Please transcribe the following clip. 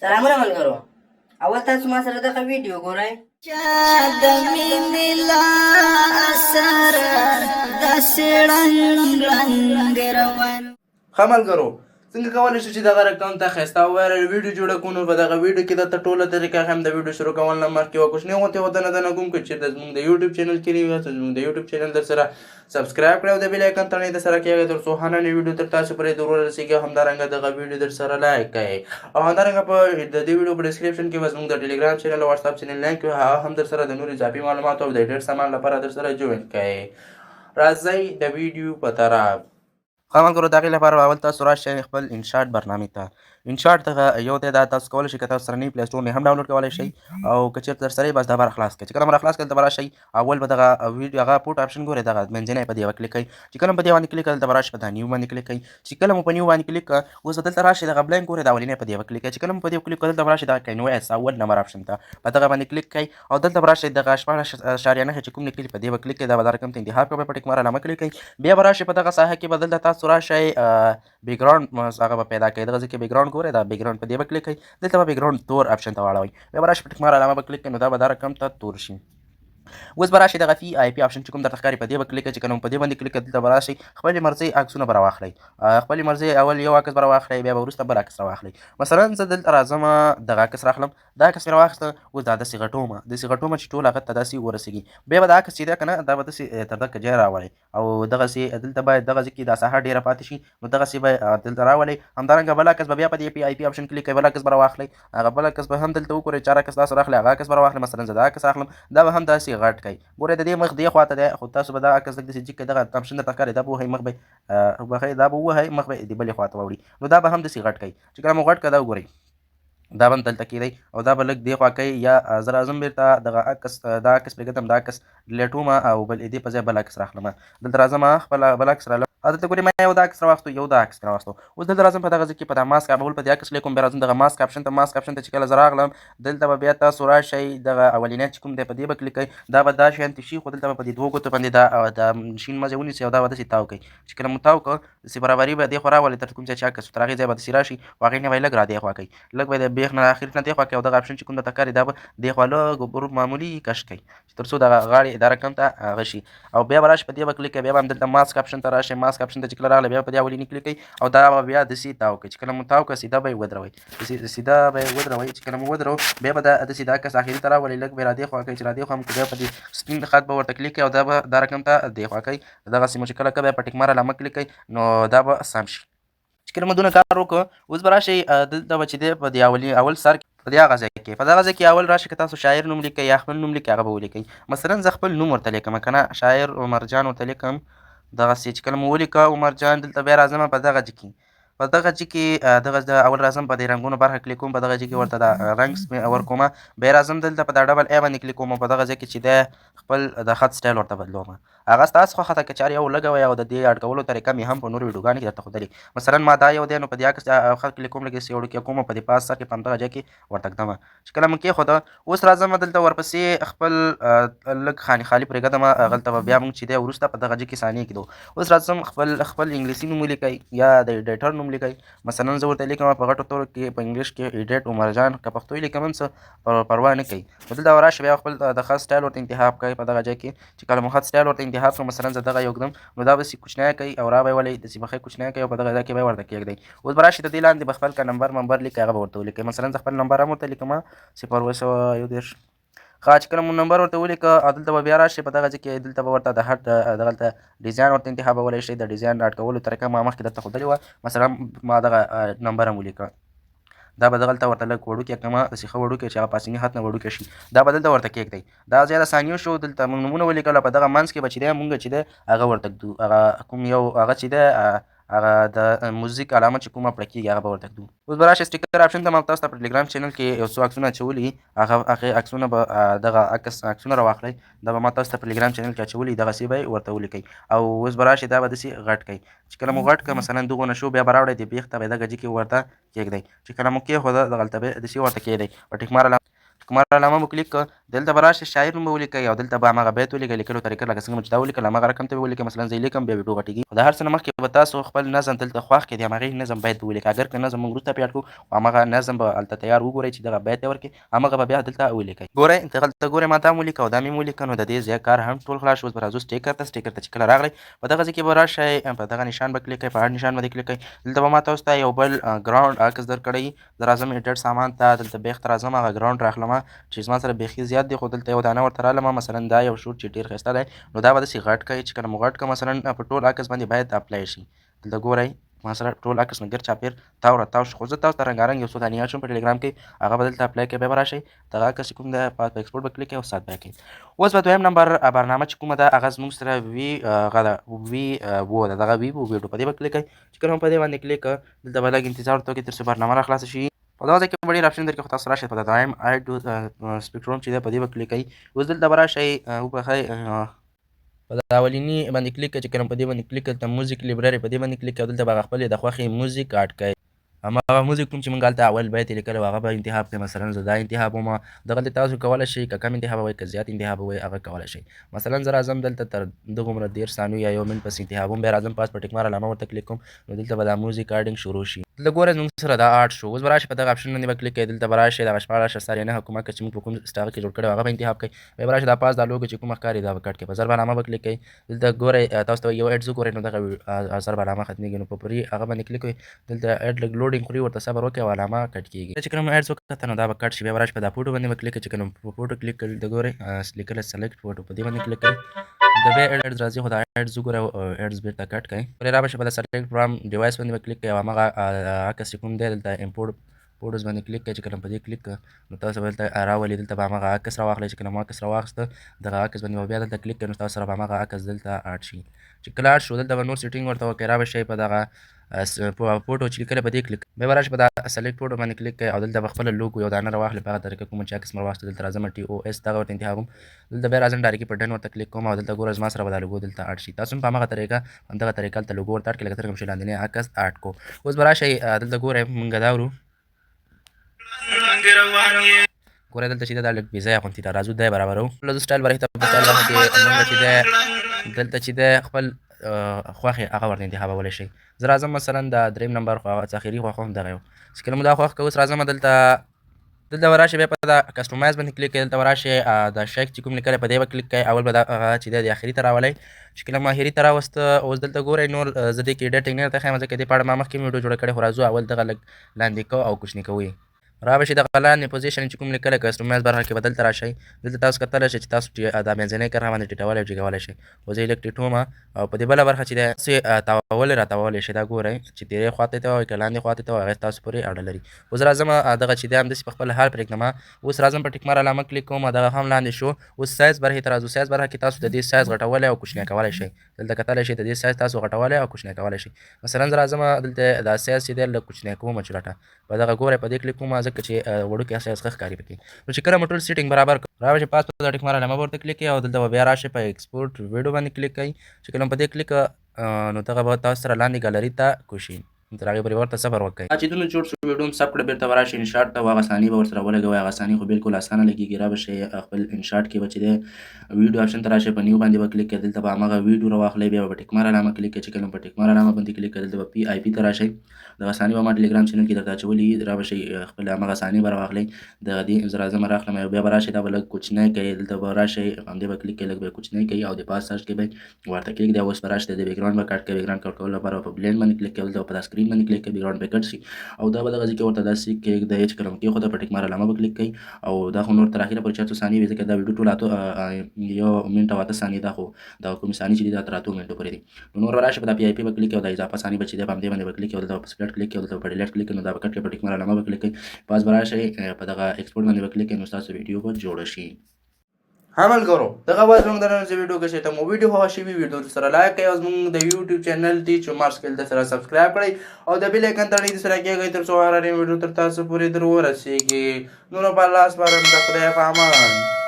سلامونه ملګرو. اول تاسو ما سره دغه ویډیو ګورئ. د مینې لا اثر د سړنګ رنګ روان. ښه ملګرو، څنګه کولی شو چې دغه رقم ته ښایسته او وایرل ویډیو جوړه کړو. نو په دغه ویډیو کې درته ټوله طریقه هم د ویډیو شروع کول نه مخکې یوه کوچنۍ غوندې ودانه کوم که چېرته زموږ د یوټیوب چینل کې نه یاست، زموږ د یوټیوب چینل در سره سبسکرایب کړئ او د بیل آیکن تڼۍ در سره کېږئ تر څو هر نوې ویډیو تر تاسو پورې در ورسېږي. همدارنګه دغه ویډیو در سره لایک کړئ او همدارنګه په د دې ویډیو په ډسکرپشن کې به زموږ د ټلیګرام چینل او واتساپ چینل لینک وي، هغه هم در سره د نورو اضافي معلوماتو او د ډېر سامان لپاره در سره جوین کړئ. راځئ د ویډیو په طرف. ښه ملګرو، د هغې لپاره اول تاسو راشئ خپل انشاټ برنامې ته. انشاټ دغه یو دی، دا تاسو کولی شئ که تاسو سره نه وي پلی سټور نه هم ډاونلوډ کولی شئ او که چېرته در سره یې بس دا به راخلاص کړئ. چې کله مو راخلاص کړئ دلته به راشئ، اول به دغه ویډیو هغه پوټ آپشن ګورئ، دغه منځنی په دې به کلیک کړئ. چې کله مو په دې باندې کلیک کړئ دلته به راشئ په دا نیو باندې کلیک کړئ. چې کله مو په نیو باندې کلیک کړه اوس به دلته راشئ دغه بلینک ګورئ، د اولنی په دې به کلیک کړئ. چې کله مو په دې کلیک کړه دلته به راشئ دغه کینویس اول نمبر آپشن ته په دغه باندې کلیک کړئ او دلته به راشئ دغه 14.9 چې کوم لیکلي په دې به کلیک کړئ. دا به دا رقم ته انتخاب کړئ، په ټیک مار علامه کلیک کړئ. بیا به راشئ په دغه ساحه کې به دلته تاسو راشئ بیکګراوند هغه به پیدا کړئ. دغه ځای کې بیکګراوند ګورئ، دا بیکګراوند په دې به کلیک کړئ. دلته به بیکګراوند تور آپشن ته واړوئ. بیا به راشئ په ټیک مار علامه به کلیک کړئ، نو دا به دا رقم ته تور شي. اوس به راشئ دغه في آی پي آپشن چې کوم درته ښکاري په دې به کلیک کړئ. چې کله مو په دې باندې کلیک کړئ دلته به راشئ خپلې مرضۍ عکسونه به راواخلئ. خپلې مرضۍ اول یو عکس به راواخلئ، بیا به وروسته بل عکس راواخلئ. مثلا زه دلته راځم دغه عکس راخلم، دا عکس مې راواخیسته. اوس دا داسې غټومه چې ټول هغه ته داسې ورسېږي. بیا به دا عکس چې دی که نه دا به داسې تر دغه ځای راولئ او دغسې دلته باید دغه ځای کې دا ساحه ډېره پاتې شي، نو دغسې به دلته راولئ. همدارنګه بل عکس به بیا په دې آی پي آپشن کلیک کوئ، بل عکس به راواخلئ. هغه بل عکس به هم دلته وګورئ، 4 عکس تاسو راخلئ، هغه عکس به راواخلئ. مثلا زه دا عکس اخلم، دا به هم داسې غټ کئ. ګورئ د دې مخ دې خوا ته دی، خو تاسو به دا عکس لږ داسې جګ کئ. دغه آپشن درته ښکاري دا به ووهئ، مخ به دا به ووهئ، مخ به د بلې خوا ته واوړي. نو دا به هم داسې غټ کئ. چې کله مو غټ کړه دا وګورئ دا به هم دلته کېدی او دا به لږ دې خوا کوي. یا زه راځم بېرته دغه عکس دا عکس پرېږدم، دا عکس ډیلیټ وم او بل دې په ځای بل عکس راخلم. دلته راځم خپل بل عکس رالم، دلته ګورئ ما یو دا عکس راواخیستو، یو دا عکس راواخیستو. اوس دلته راځم په دغه ځای کې په دا ماسک اول په دې عکس کلیک کوم، بیا راځم دغه ماسک آپشن ته. ماسک آپشن ته چې کله زه راغلم دلته به بیا تاسو راشئ دغه اولینی چې کوم دی په دې به کلیک کوئ. دا به دا شیان تشي، خو دلته به په دې دوو ګوتو باندې دا شین مزی ونیسئ او دا به داسې تاو کئ. چې کله مو تاو کړه داسې برابري به دې خوا راولئ تر کوم ځای چې عکس تر هغې ځای به داسې راشي او هغې نه به یې لږ را دې خوا کوئ، لږ به یې د بیخ نه اخر نه دې خوا کوئ او دغه آپشن چې کوم درته ښکاري دا به دې خوا لږ ورو معمولي کش کئ تر څو دغه غاړې دا رقم ته هغه شي. او بیا به راشئ په دې به کلیک کوئ. بیا به هم دلته ماسک آپشن ته راشئ. ماسک آپشن ته چې کله راغلی بیا په دې اولیني کلیک کوئ او دا به بیا داسې تاو کړئ. چې کله مو تاو کړه سیده به یې ودروئ، سیده به یې ودروئ. چې کله مو ودرو بیا به داسې دا عکس اخري ته راولئ، لږ به یې را دې خوا کوئ. چې را دې خوا مو بیا په دې سپین خط به ورته کلیک کوئ او دا به دا رقم ته دې خوا کوئ. دغسې مو چې کله بیا په ټیک مار علامه کلیک کوئ نو دا به سم شي. چې کله مو دونه کار وکړو اوس به راشئ دلته به چې دی په دې اول سر په دې هغه ځای کې په دغه ځای کې اول راشئ که تاسو شاعر نوم لیکئ یا خپل نوم لیکئ هغه به ولیکئ. مثلا زه خپل نوم ورته لیکم که نه، شاعر عمرجان ورته لیکم. دغسې چې کله مو ولیکه عمرجان دلته بیا راځم په دغه ځای کې دغه اول راځم په دې رنګونو برخه کلیک کوم، په دغه ځای کې ورته دا رنګ ورکوم. بیا راځم دلته په دا ډبل ای باندې کلیک کوم، په دغه ځای کې چې دی خپل د خط سټایل ورته بدلوم. هغه ستاسو خوښه ده که چارې یو لګوئ او د دې اډ کولو طریقه مې هم په نورو ویډیوګانو کې درته ښودلې. مثلا ما دا یو دی نو په دې عکس خط کلیک کوم، لږ یې وړوکی کوم او په دې پاس سر کې په همدغه ځای کې ورته ږدم. چې کله مو کېښوده اوس راځم دلته ورپسې خپل لږ خالي پرېږدم. هغلته به بیا موږ چې دی وروسته په دغه ځای کې ثانیې کېدو. اوس راځم خپل انګلیسي نوم ولیکئ یا د ایډیټر نوم لیکئ. مثلا زه ورته لیکم په غټو تورو کې په انګلیش کې ایډیټ عمرجان، که پښتو یې لیکم هم څه پروا نه کوي. نو دلته به راشئ بیا خپل د خط سټایل ورته انتخاب کړئ په دغه ځای کې. چې کله مو خط سټایل ورته انتخاب کړم، مثلا زه دغه یو ږدم نو دا به داسې کوچنی کوئ او را به یې ولئ داسې به ښه کوچنی کوئ او په دغه ځای کې به یې ورته کېږدئ. اوس به راشئ د دې لاندې به خپل که نمبر لیکئ هغه به ورته ولیکئ. مثلا زه خپل نمبر هم ورته لیکم 021. چې کله مو نمبر ورته ولیکه دلته به بیا راشئ په دغه ځای کې دلته به ورته د هټ دغلته ډیزاین ورته انتخابولی شئ. د ډیزاین اډ کولو طریقه ما مخکې درته ښودلې وه. مثلا ما دغه نمبر هم ولیکه، دا به دغلته ورته لږ وړوکی کړم، داسې ښه وړوکی چې هغه پاسني خط نه وړوکی شي. دا به دلته ورته کېږدئ. دا زیاده ثانیو شو. دلته موږ نومونه ولیکل او په دغه منځ کې به چې دی مونږ چې دی هغه ورته ږدو، هغه کوم یو هغه چې دی هغه د موزیک علامه چې کومه پړه کېږي هغه به ورته ږدو. اوس به راشئ سټیکر آپشن ته. ما تاسو ته په ټلیګرام چینل کې یو څو عکسونه اچولي، هغه عکسونه به دغه عکسونه راواخلئ. دا به ما تاسو ته په ټلیګرام چینل کې اچولي، دغسې به یې ورته ولیکئ او اوس به راشئ دا به داسې غټ کئ. چې کله مو غټ کړه مثلا دغونه شو بیا به راوړئ دې بیخ ته به یې دغه ځای کې ورته کېږدئ. چې کله مو کېښوده دغلته به یې داسې ورته کېږدئ. په ټیک مار علامه مو کلیک کړه دلته به راشئ شاعر نوم به ولیکئ او دلته به همغه بیت ولیکئ لیکلو طریقه لکه څنګه مو چې دا ولیکل همغه رقم ته به ولیکئ. مثلا زه یې لیکم بیا ویډیو غټېږي. خو د هر څه نه مخکې به تاسو خپل نظم دلته خوښ کړئ د همغې نظم بیت ولیکئ. اگر که نظم موږ وروسته پیاډ کړو خو همغه نظم به هلته تیار وګورئ چې دغه بیت یې ورکړي همغه به بیا دلته ولیکئ. ګورئ دلته ګورئ ما دا م ولیکه او دا مې م ولیکه نو د دې ځای کار هم ټول خلاص شو. اوس به راځو سټیکر ته. سټیکر ته چې کله راغلی په دغه ځای کې به راشئ په دغه نشان به کلیک کړئ په هر نشان باندې کلیک کړئ. دلته به ما تاسو ته یو بل ګراوند عکس درکړی زه راځم ایډیټ سامان ته دلته بیخ ته راځم هغه ګراوند راخلمه چې زما سره بیخي زیات دی خو دلته یو دانه ورته رالمه. مثلا دا یو شوټ چې ډېر ښایسته دی نو دا به داسې غټ کړئ چې کله مو غټ کړه مثلا په ټول عکس باندې باید اپلای شي. دلته ګورئ ما سره ټول عکس نه ګرد چاپېر تاو راتاو شو خو زه تاسو ته رنګارنګ یو څو دانې اچوم په ټلګرام کې هغه به دلته اپلای کړئ. بیا به راشئ دغه عکس چې کوم دی په ایکسپورټ به کلیک کړئ او سات به کړئ. اوس به دویم نمبر برنامه چې کومه ده هغه زموږ سره هغه ده وو ده دغه ویو ویډیو په دې به کلیک کړئ. چې کله مو په دې باندې کلیک کړه دلته به لږ انتظار ورته وکړئ تر څو برنامه را خلاصه شي. په دغه ځای کې به ډېر اپشن درکړي خو تاسو راشئ په دویم اډ سپیکټروم چې دی په دې به کلیک کړئ. اوس دلته به راشئ وبخئ په د اولیني باندې کلیک کړئ چې کله په دې باندې کلیک کړئ دلته موزیک لیبرري په دې باندې کلیک کړئ او دلته به هغه خپلې د خوښې موزیک اډ کړئ. هماغه موزیک کوم چې موږ هلته اول بیت یې لیکلی و هغه به انتخاب کړئ. مثلا زه دا انتخاب ومه دغلته تاسو کولی شئ که کم انتخابوئ که زیات انتخابوئ هغه کولی شئ. مثلا زه راځم دلته تر دغومره 10 ثانیو یا 1 منټ پسې انتخابوم بیا راځم پاس په ټیک مار علامه ورته کلیک کوم نو دلته به دا موزیک اډینګ شروع شي. دلته ګورئ زموږ سره دا اډ شو. اوس به راشئ په دغه اپشن باندې به کلیک کړئ. دلته به راشئ دغه 14.9 کوم عکس چې موږ په کوم هغه کې جوړ کړی و هغه به انتخاب کړئ. بیا به راشئ دا پاس دا لوګو چې کومه ښکاري دا به کټ کړئ. په زر برنامه به کلیک کړئ. دلته ګورئ تاسو ته یو اډ زه ګورئ نو دغه زر برنامه ختمېږي نو په پورې هغه باندې کلیک کړئ. دلته اډ لږ لوډینګ خوري ورته صبر وکړئ او علامه کټ کېږي. چې کله مو اډز وکړه نو دا به کټ شي. بیا به راشئ په دا فوټو باندې به کلیک کړئ. چې کله مو په فوټو کلیک کړئ دلته ګورئ لیکلی سلیکټ فوټو په دې باندې کلیک کړئ. د بیا اډز راځي خو دا اډز وګورئ اډز بېرته کټ کړئ. پرې را به شئ په د سلیکټ فرام ډیوایس باندې به کلیک کړئ او همغه عکس چې کوم دی دلته امپورټ فوټوز باندې کلیک کړئ. چې کله په دې کلیک کړه نو تاسو به دلته راولي دلته به همغه عکس راواخلئ. چې کله مو عکس راواخیسته دغه عکس باندې به بیا دلته کلیک کړئ نو تاسو سره به همغه عکس دلته اډ شي. چې کله اډ شو دلته به نور سیټینګ ورته وکړئ. را به شئ په دغه فوټو چې لیکلی په دې کلیک بیا به راشئ په دا سلیکټ فوټو باندې کلیک کړئ او دلته به خپله لوګو یو دانه راواخلئ په هغه طریقه کومه چې عکس مې راواخیسته. دلته راځم ټي او ایس دغه ورته انتخابوم. دلته بیا راځم ډایرکټي په ډن ورته کلیک کوم او دلته ګوره زما سره به دا لوګو دلته اډ شي. تاسو هم په همغه طریقه همدغه طریقه هلته لوګو ورته اډ کړئ لکه څرنګه چې لاندنی عکس اډ کړو. اوس به راشئ دلته ګورئ مونږ دا ورو ګورئ دلته چې دا لږ بې ځایه غوندې ده راځو دی برابرو. لږ سټایل برخې ته په سټایل برخه کې مونږ چې دی دلته چې دی خپل خوښې هغه ورته انتخابولی شئ. زه راځم مثلا د دریم نمبر خو هغه اخري خوښ هم دغه یو چې کله مو دا خوښ کړه اوس راځم دلته به راشئ بیا په دا کسټمایز باندې کلیک کړئ. دلته به راشئ د شیک چې کوم لیکلی په دې به کلیک کړئ. اول به دا هغه چې دی د اخري ته راولئ. چې کله مو اخري ته راوسته اوس دلته ګورئ نور زه دې کې ایډیټینګ نه درته ښیم ځکه دې په اړه ما مخکې ویډیو جوړه کړې خو راځو اول دغه لږ لاندې کوو او کوچني کوو یې. را به شئ دغه لاندې پوزیشن چې کوم لیکلی کسټمایز برخه کې به دلته راشئ. دلته تاسو کتلی شئ چې تاسو دا منځنۍ کرښه باندې ټیټولی او جګولی شئ. خو زه یې لږ ټیټومه او په دې بله برخه چې دی داسې تاوولی را تاوولی شئ. دا ګورئ چې تیرې خواته ته وایي که لاندې خواته ته وایي هغې ستاسو پورې اړه لري. اوس راځم دغه چې دی همداسې په خپل حال پرېږدمه. اوس راځم په ټیک مار علامه کلیک کوم دغه هم لاندې شو. اوس سایز برخې ته راځو. سایز برخه کې تاسو د دې سایز غټولی او کوچنی کولی شئ. دلته کتلی شئ د دې سایز تاسو غټولی او کوچنی کولی شئ. مثلا زه راځم دلته دا سایز چې دی لږ کوچنی کومه چلټه په دغه ګورئ په دې کلیک کومه ځکه چې وړوکی سایز ښه ښکاري پکې. نو چې کله مو ټول سیټینګ برابر کړو را به شئ پاس په دا ټیک مار علامه به ورته کلیک کړئ او دلته به بیا راشئ په ایکسپورټ ویډیو باندې کلیک کړئ. چې کله په دې کلیک نو دغه به تاسو سره لاندې ګالري ته کوشي تر هغې پورې ورته صبر وکړئ. چې دونه جوړ شو ویډیو هم سب کړه بېرته به راشئ انشاټ ته هغه ثانیې به ورسره ولګوئ. هغه ثانیې خو بلکل اسانه لګېږي. را به شئ خپل انشاټ کې به چې دی ویډیو اپشن ته راشئ په نیو باندې به کلیک کړئ. دلته به همغه ویډیو راواخلئ بیا به په ټیک مار علامه کلیک کړئ. چې کله په ټیک مار علامه باندې کلیک کړئ دلته به پي آی پي ته راشئ. دغه ثانیې به ما ټلګرام چینل کې درته اچولي را به شئ خپل همغه ثانیې به راواخلئ. دغه دې زه راځم راخلم بیا به راشئ دا به لږ کوچنی کړئ. دلته به راشئ همدې به کلیک کړئ لږ به یې کوچنی کړئ او د پاس سرچ کې به ورته کلیک دی. اوس به راشئ د بیکګراونډ به کټ کړئ. بیکګراونډ کټ کولو لپاره په بلینډ باندې کلیک کړئ. دلته په دا سکرین باندې کلیک کړئ بیکګراونډ به کټ شي او دا به دغه ځای کې ورته داسې کېږدئ چې کله مو کېښوده په ټیک مار علامه به کلیک کړئ او دا خو نور تر اخره پورې چې 8 ثانیې وي ځکه دا ویډیو ټول 1 منټ او 8 ثانیې دا خو دا کومې ثانیې چې دي دا تر 8 منټو پورې دي. نو نور به راشئ په دا پي آی پي به کلیک کړئ او دا اضافه ثانیې به چې دی په همدې باندې به کلیک کړئ. دلته په سپلټ کلیک کړئ دلته په ډیلیټ کلیک کړئ نو دا به کټ کړئ. په ټیک مار علامه به کلیک کړئ. پاس به راشئ په دغه ایکسپورټ باندې به کلیک کړئ نو ستاسو ویډیو به جوړه شي. ها ملګرو دغه به زموږ د نننۍ ویډیو کې چې ته مو ویډیو خوښه شوي ویډیو سره لایک کړئ او زموږ د یوټیوب چینل ټیچ مارس کې دلته سره سبسکرایب کړئ او د بیل آیکن تڼۍ سره کېږئ تر څو هر ویډیو تر تاسو پورې در ورسیږي. نو په الله سپارم د خدای په امان.